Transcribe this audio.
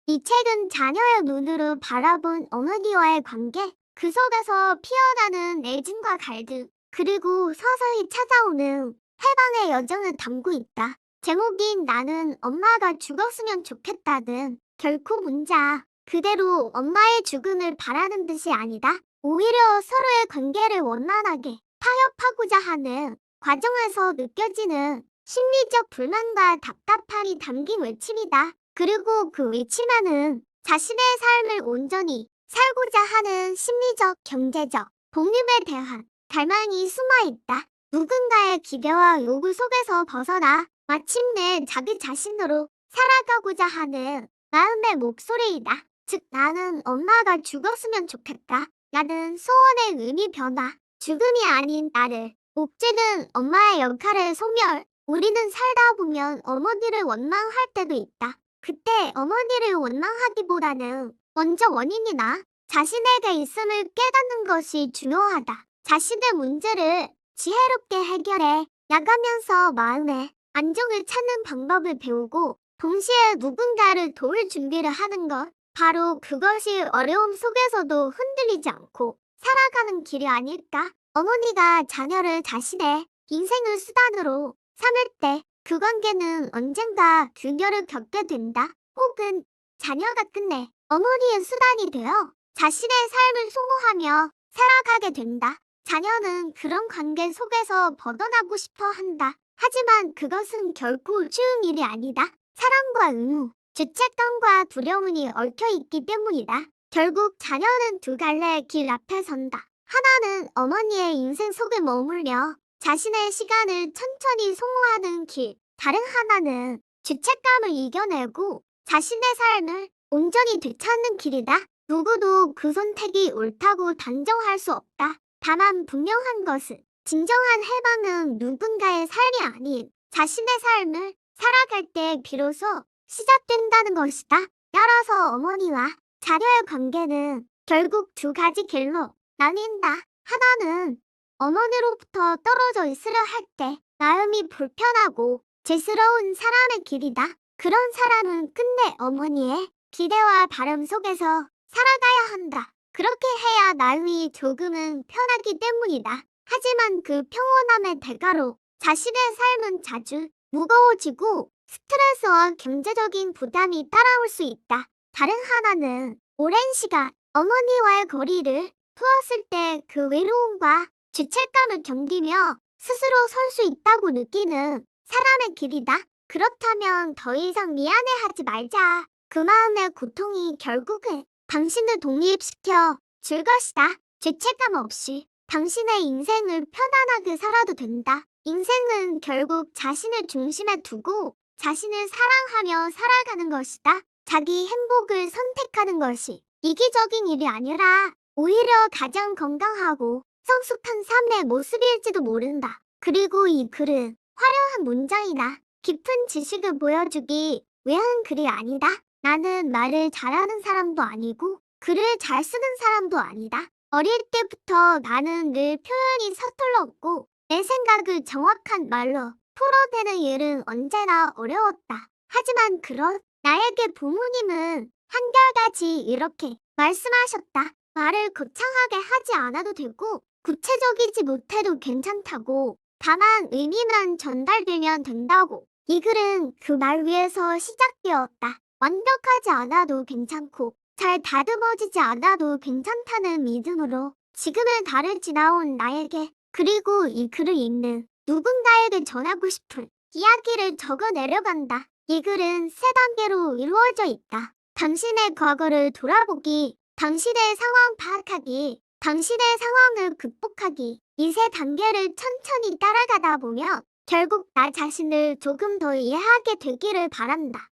이 책은 자녀의 눈으로 바라본 어머니와의 관계, 그 속에서 피어나는 애증과 갈등, 그리고 서서히 찾아오는 해방의 여정을 담고 있다. 제목인 나는 엄마가 죽었으면 좋겠다는 결코 문자 그대로 엄마의 죽음을 바라는 뜻이 아니다. 오히려 서로의 관계를 원만하게 타협하고자 하는 과정에서 느껴지는 심리적 불만과 답답함이 담긴 외침이다. 그리고 그 외침에는 자신의 삶을 온전히 살고자 하는 심리적, 경제적, 독립에 대한 갈망이 숨어 있다. 누군가의 기대와 요구 속에서 벗어나 마침내 자기 자신으로 살아가고자 하는 마음의 목소리이다. 즉, 나는 엄마가 죽었으면 좋겠다. 라는 소원의 의미 변화. 죽음이 아닌 나를 옥죄는 엄마의 역할을 소멸. 우리는 살다 보면 어머니를 원망할 때도 있다. 그때 어머니를 원망하기보다는 먼저 원인이나 자신에게 있음을 깨닫는 것이 중요하다. 자신의 문제를 지혜롭게 해결해 나가면서 마음의 안정을 찾는 방법을 배우고 동시에 누군가를 도울 준비를 하는 것. 바로 그것이 어려움 속에서도 흔들리지 않고 살아가는 길이 아닐까? 어머니가 자녀를 자신의 인생의 수단으로 삼을 때 그 관계는 언젠가 균열을 겪게 된다. 혹은 자녀가 끝내 어머니의 수단이 되어 자신의 삶을 소모하며 살아가게 된다. 자녀는 그런 관계 속에서 벗어나고 싶어 한다. 하지만 그것은 결코 쉬운 일이 아니다. 사랑과 의무, 죄책감과 두려움이 얽혀 있기 때문이다. 결국 자녀는 두 갈래의 길 앞에 선다. 하나는 어머니의 인생 속에 머물며 자신의 시간을 천천히 소모하는 길. 다른 하나는 죄책감을 이겨내고 자신의 삶을 온전히 되찾는 길이다. 누구도 그 선택이 옳다고 단정할 수 없다. 다만 분명한 것은 진정한 해방은 누군가의 삶이 아닌 자신의 삶을 살아갈 때 비로소 시작된다는 것이다. 따라서 어머니와 자녀의 관계는 결국 두 가지 길로 나뉜다. 하나는 어머니로부터 떨어져 있으려 할 때 마음이 불편하고 죄스러운 사람의 길이다. 그런 사람은 끝내 어머니의 기대와 바람 속에서 살아가야 한다. 그렇게 해야 마음이 조금은 편하기 때문이다. 하지만 그 평온함의 대가로 자신의 삶은 자주 무거워지고 스트레스와 경제적인 부담이 따라올 수 있다. 다른 하나는 오랜 시간 어머니와의 거리를 두었을 때 그 외로움과 죄책감을 견디며 스스로 설 수 있다고 느끼는 사람의 길이다. 그렇다면 더 이상 미안해하지 말자. 그 마음의 고통이 결국은 당신을 독립시켜 줄 것이다. 죄책감 없이 당신의 인생을 편안하게 살아도 된다. 인생은 결국 자신을 중심에 두고 자신을 사랑하며 살아가는 것이다. 자기 행복을 선택하는 것이 이기적인 일이 아니라 오히려 가장 건강하고 성숙한 삶의 모습일지도 모른다. 그리고 이 글은 화려한 문장이나 깊은 지식을 보여주기 위한 글이 아니다. 나는 말을 잘하는 사람도 아니고 글을 잘 쓰는 사람도 아니다. 어릴 때부터 나는 늘 표현이 서툴렀고 내 생각을 정확한 말로 풀어내는 일은 언제나 어려웠다. 하지만 그런 나에게 부모님은 한결같이 이렇게 말씀하셨다. 말을 거창하게 하지 않아도 되고 구체적이지 못해도 괜찮다고. 다만 의미만 전달되면 된다고. 이 글은 그 말 위에서 시작되었다. 완벽하지 않아도 괜찮고 잘 다듬어지지 않아도 괜찮다는 믿음으로 지금의 달을 지나온 나에게 그리고 이 글을 읽는 누군가에게 전하고 싶은 이야기를 적어 내려간다. 이 글은 세 단계로 이루어져 있다. 당신의 과거를 돌아보기, 당신의 상황 파악하기, 당신의 상황을 극복하기. 이 세 단계를 천천히 따라가다 보면 결국 나 자신을 조금 더 이해하게 되기를 바란다.